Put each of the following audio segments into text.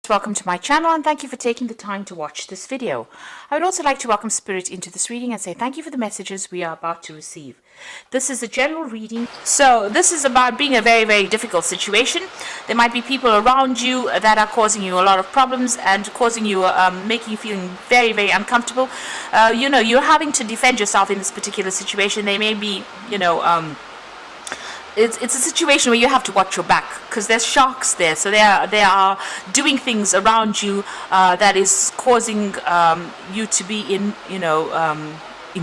welcome to my channel and thank you for taking the time to watch this video. I would also like to welcome Spirit into this reading and say thank you for the messages we are about to receive. This is a general reading, so this is about being a very difficult situation. There might be people around you that are causing you a lot of problems and causing you, making you feeling very uncomfortable. You're having to defend yourself in this particular situation. They may be, it's a situation where you have to watch your back because there's sharks there, so they are doing things around you that is causing you to be in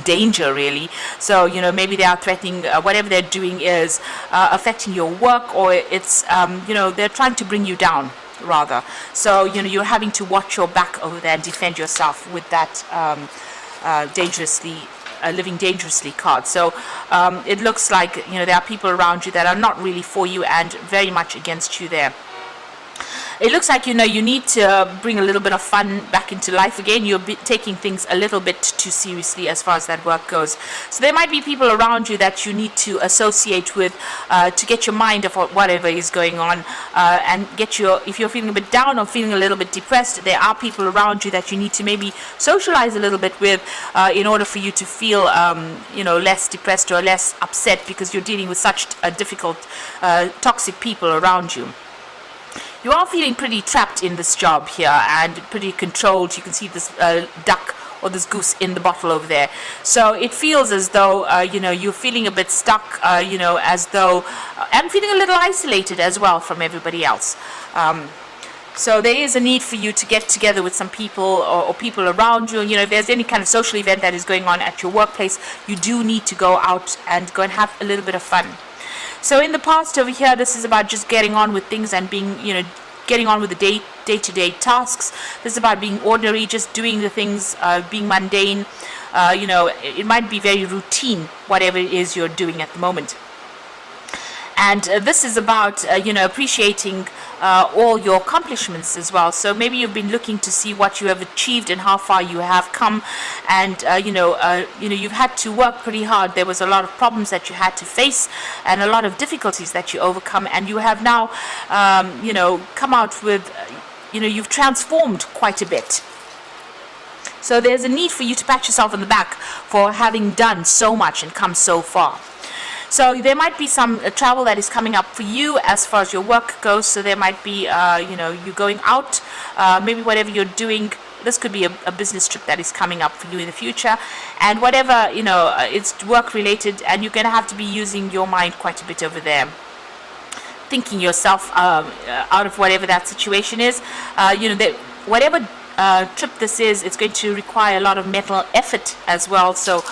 danger, really. So maybe they are threatening, whatever they're doing is affecting your work, or it's they're trying to bring you down rather. So you're having to watch your back over there and defend yourself with that living dangerously card. So it looks like there are people around you that are not really for you and very much against you there. It looks like you need to bring a little bit of fun back into life again. You're taking things a little bit too seriously as far as that work goes. So there might be people around you that you need to associate with to get your mind off whatever is going on, and if you're feeling a bit down or feeling a little bit depressed, there are people around you that you need to maybe socialize a little bit with in order for you to feel less depressed or less upset, because you're dealing with such difficult toxic people around you. You are feeling pretty trapped in this job here and pretty controlled. You can see this duck or this goose in the bottle over there. So it feels as though you're feeling a bit stuck, as though and feeling a little isolated as well from everybody else. So there is a need for you to get together with some people or people around you. If there's any kind of social event that is going on at your workplace, you do need to go out and go and have a little bit of fun. So in the past over here, this is about just getting on with things and being, getting on with the day-to-day tasks. This is about being ordinary, just doing the things, being mundane. It might be very routine, whatever it is you're doing at the moment. And this is about, appreciating all your accomplishments as well. So maybe you've been looking to see what you have achieved and how far you have come. And, you've had to work pretty hard. There was a lot of problems that you had to face and a lot of difficulties that you overcome. And you have now, come out with, you've transformed quite a bit. So there's a need for you to pat yourself on the back for having done so much and come so far. So there might be some travel that is coming up for you as far as your work goes. So there might be, you going out, maybe whatever you're doing. This could be a business trip that is coming up for you in the future. And whatever, it's work related, and you're going to have to be using your mind quite a bit over there. Thinking yourself out of whatever that situation is. Whatever trip this is, it's going to require a lot of mental effort as well. So,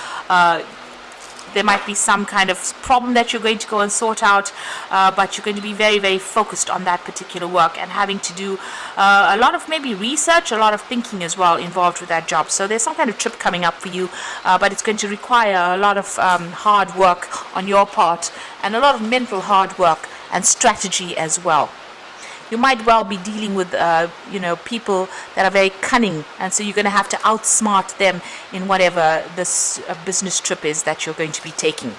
there might be some kind of problem that you're going to go and sort out, but you're going to be very focused on that particular work and having to do a lot of maybe research, a lot of thinking as well involved with that job. So there's some kind of trip coming up for you, but it's going to require a lot of hard work on your part and a lot of mental hard work and strategy as well. You might well be dealing with, people that are very cunning, and so you're going to have to outsmart them in whatever this business trip is that you're going to be taking.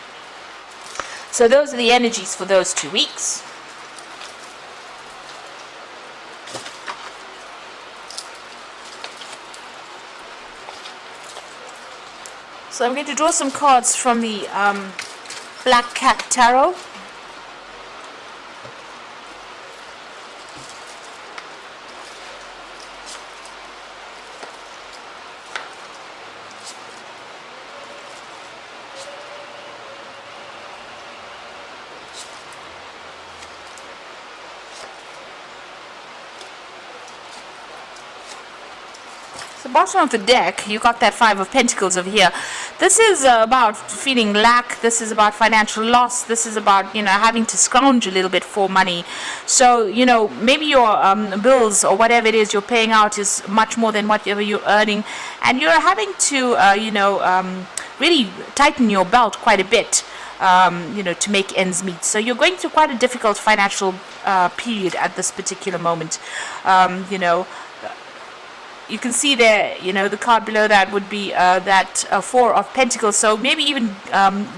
So those are the energies for those 2 weeks. So I'm going to draw some cards from the Black Cat Tarot. The bottom of the deck, you got that Five of Pentacles over here. This is about feeling lack. This is about financial loss. This is about, having to scrounge a little bit for money. So, maybe your bills or whatever it is you're paying out is much more than whatever you're earning. And you're having to, really tighten your belt quite a bit, to make ends meet. So you're going through quite a difficult financial period at this particular moment, You can see there, the card below that would be that Four of Pentacles. So maybe even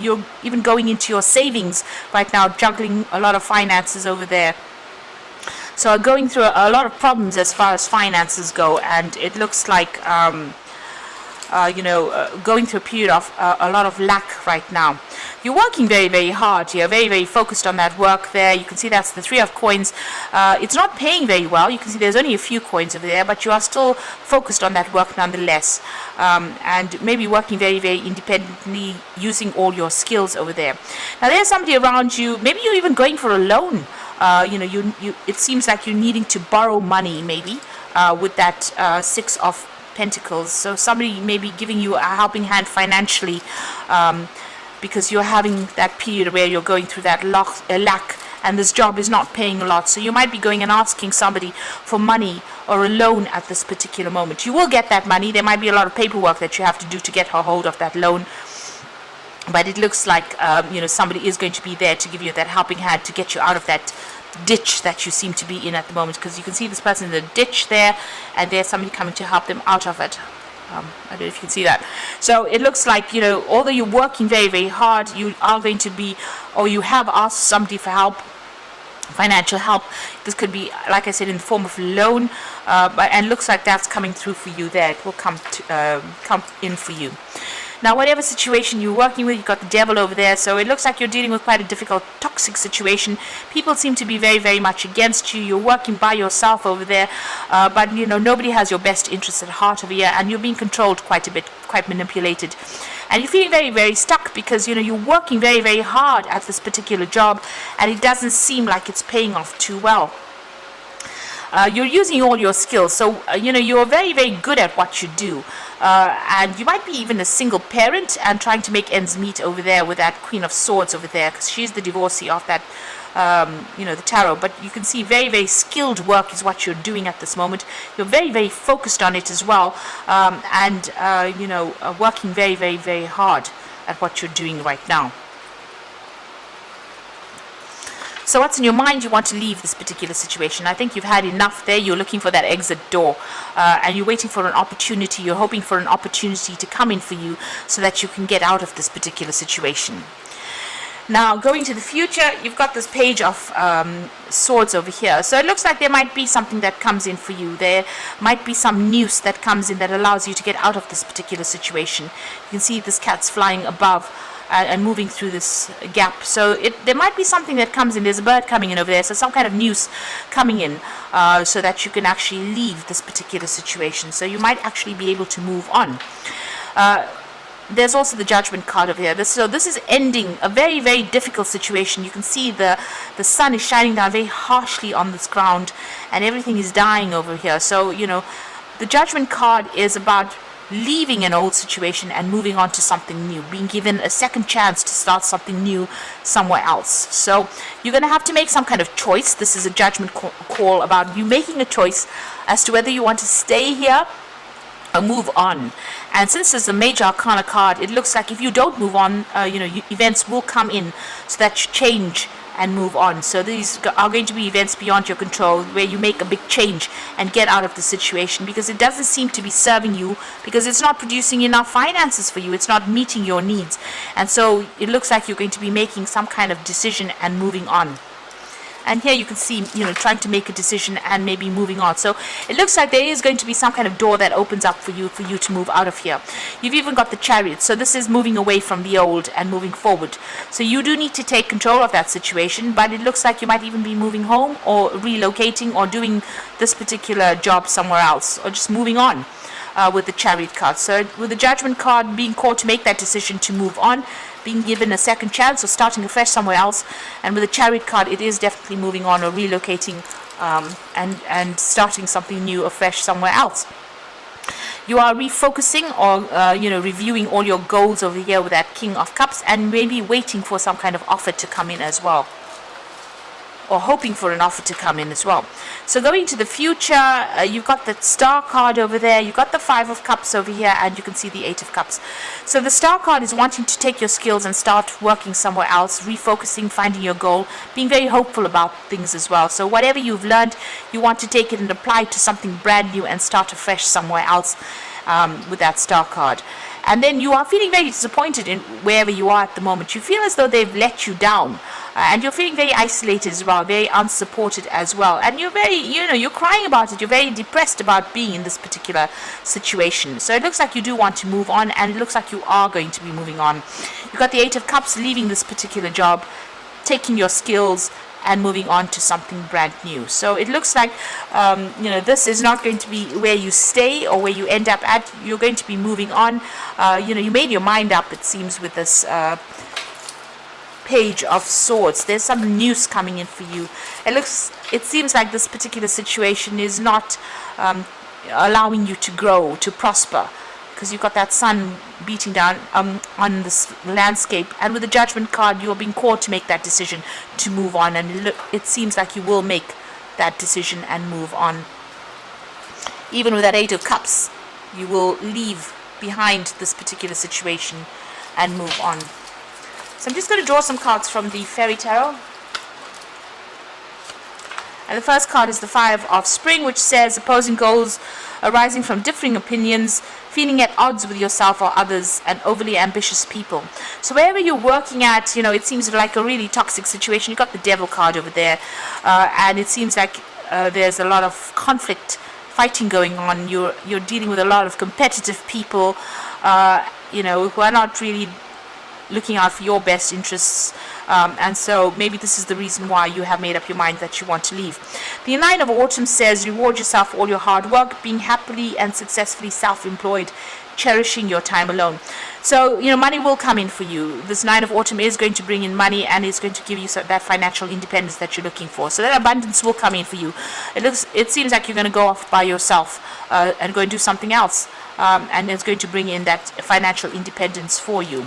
you're even going into your savings right now, juggling a lot of finances over there. so are going through a lot of problems as far as finances go, and it looks like going through a period of a lot of lack right now. You're working very, very hard. You're very, very focused on that work there. You can see that's the Three of Coins. It's not paying very well. You can see there's only a few coins over there, but you are still focused on that work nonetheless. And maybe working very, very independently, using all your skills over there. Now, there's somebody around you. Maybe you're even going for a loan. It seems like you're needing to borrow money, maybe, with that Six of Pentacles. So somebody may be giving you a helping hand financially, because you're having that period where you're going through that lack, and this job is not paying a lot. So you might be going and asking somebody for money or a loan at this particular moment. You will get that money. There might be a lot of paperwork that you have to do to get a hold of that loan, but it looks like somebody is going to be there to give you that helping hand to get you out of that ditch that you seem to be in at the moment, because you can see this person in the ditch there, and there's somebody coming to help them out of it. I don't know if you can see that. So it looks like, although you're working very, very hard, you are going to be, or you have asked somebody for help, financial help. This could be, like I said, in the form of loan, and looks like that's coming through for you there. It will come in for you. Now, whatever situation you're working with, you've got the Devil over there, so it looks like you're dealing with quite a difficult, toxic situation. People seem to be very, very much against you. You're working by yourself over there, but, nobody has your best interests at heart over here, and you're being controlled quite a bit, quite manipulated. And you're feeling very, very stuck because, you're working very, very hard at this particular job, and it doesn't seem like it's paying off too well. You're using all your skills, so you're very, very good at what you do, and you might be even a single parent and trying to make ends meet over there with that Queen of Swords over there, because she's the divorcee of that the tarot. But you can see very, very skilled work is what you're doing at this moment. You're very, very focused on it as well, and working very, very, very hard at what you're doing right now. So what's in your mind? You want to leave this particular situation. I think you've had enough there. You're looking for that exit door, and you're waiting for an opportunity. You're hoping for an opportunity to come in for you so that you can get out of this particular situation. Now, going to the future, you've got this Page of Swords over here. So it looks like there might be something that comes in for you. There might be some news that comes in that allows you to get out of this particular situation. You can see this cat's flying above and moving through this gap. So there might be something that comes in. There's a bird coming in over there, so some kind of news coming in, so that you can actually leave this particular situation. So you might actually be able to move on. There's also the Judgment card over here. So this is ending a very, very difficult situation. You can see the sun is shining down very harshly on this ground, and everything is dying over here. So, the Judgment card is about leaving an old situation and moving on to something new, being given a second chance to start something new somewhere else. So you're going to have to make some kind of choice. This is a judgment call about you making a choice as to whether you want to stay here or move on. And since this is a Major Arcana card, it looks like if you don't move on, events will come in so that you change and move on. So these are going to be events beyond your control, where you make a big change and get out of the situation, because it doesn't seem to be serving you, because it's not producing enough finances for you. It's not meeting your needs. And so it looks like you're going to be making some kind of decision and moving on. And here you can see, trying to make a decision and maybe moving on. So it looks like there is going to be some kind of door that opens up for you to move out of here. You've even got the Chariot. So this is moving away from the old and moving forward. So you do need to take control of that situation, but it looks like you might even be moving home or relocating or doing this particular job somewhere else, or just moving on. With the Chariot card. So with the Judgment card, being called to make that decision to move on, being given a second chance or starting afresh somewhere else, and with the Chariot card, it is definitely moving on or relocating, and starting something new afresh somewhere else. You are refocusing or reviewing all your goals over here with that King of Cups, and maybe waiting for some kind of offer to come in as well, or hoping for an offer to come in as well. So going to the future, you've got the Star card over there, you've got the Five of Cups over here, and you can see the Eight of Cups. So the Star card is wanting to take your skills and start working somewhere else, refocusing, finding your goal, being very hopeful about things as well. So whatever you've learned, you want to take it and apply it to something brand new and start afresh somewhere else, with that Star card. And then you are feeling very disappointed in wherever you are at the moment. You feel as though they've let you down. and you're feeling very isolated as well, very unsupported as well, and you're very, you're crying about it, you're very depressed about being in this particular situation. So it looks like you do want to move on, and it looks like you are going to be moving on. You've got the Eight of Cups, leaving this particular job, taking your skills and moving on to something brand new. So it looks like this is not going to be where you stay or where you end up at. You're going to be moving on. You made your mind up, it seems, with this Page of Swords. There's some news coming in for you. It seems like this particular situation is not allowing you to grow, to prosper, because you've got that sun beating down on this landscape, and with the Judgment card, you're being called to make that decision to move on, and it seems like you will make that decision and move on. Even with that Eight of Cups, you will leave behind this particular situation and move on. So I'm just going to draw some cards from the Fairy Tarot. And the first card is the Five of Spring, which says opposing goals arising from differing opinions, feeling at odds with yourself or others, and overly ambitious people. So wherever you're working at, it seems like a really toxic situation. You've got the Devil card over there, and it seems like there's a lot of conflict, fighting going on. You're dealing with a lot of competitive people, who are not really looking out for your best interests, and so maybe this is the reason why you have made up your mind that you want to leave. The Nine of Autumn says reward yourself for all your hard work, being happily and successfully self-employed, cherishing your time alone. So money will come in for you. This Nine of Autumn is going to bring in money, and it's going to give you that financial independence that you're looking for. So that abundance will come in for you. It seems like you're going to go off by yourself and go and do something else, and it's going to bring in that financial independence for you.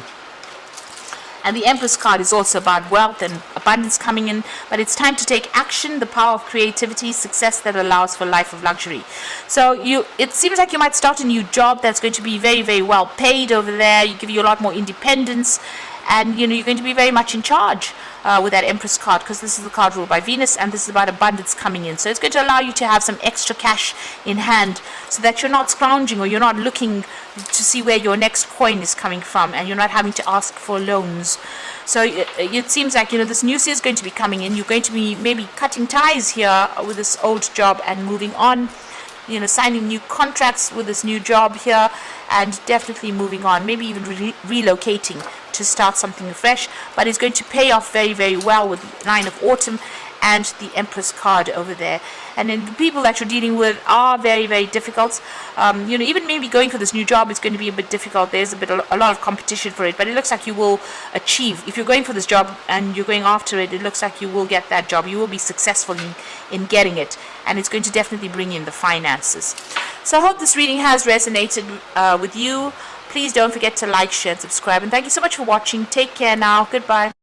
And the Empress card is also about wealth and abundance coming in, but it's time to take action, the power of creativity, success that allows for a life of luxury. So it seems like you might start a new job that's going to be very, very well paid over there. You give you a lot more independence, and you're going to be very much in charge with that Empress card, because this is the card ruled by Venus, and this is about abundance coming in. So it's going to allow you to have some extra cash in hand, so that you're not scrounging, or you're not looking to see where your next coin is coming from, and you're not having to ask for loans. So it seems like this news is going to be coming in. You're going to be maybe cutting ties here with this old job and moving on, signing new contracts with this new job here, and definitely moving on, maybe even relocating to start something fresh. But it's going to pay off very, very well with the Nine of Autumn and the Empress card over there. And then the people that you're dealing with are very, very difficult. Even maybe going for this new job is going to be a bit difficult. There's a lot of competition for it, but it looks like you will achieve. If you're going for this job and you're going after it, it looks like you will get that job. You will be successful in getting it, and it's going to definitely bring in the finances. So I hope this reading has resonated with you. Please don't forget to like, share, and subscribe. And thank you so much for watching. Take care now. Goodbye.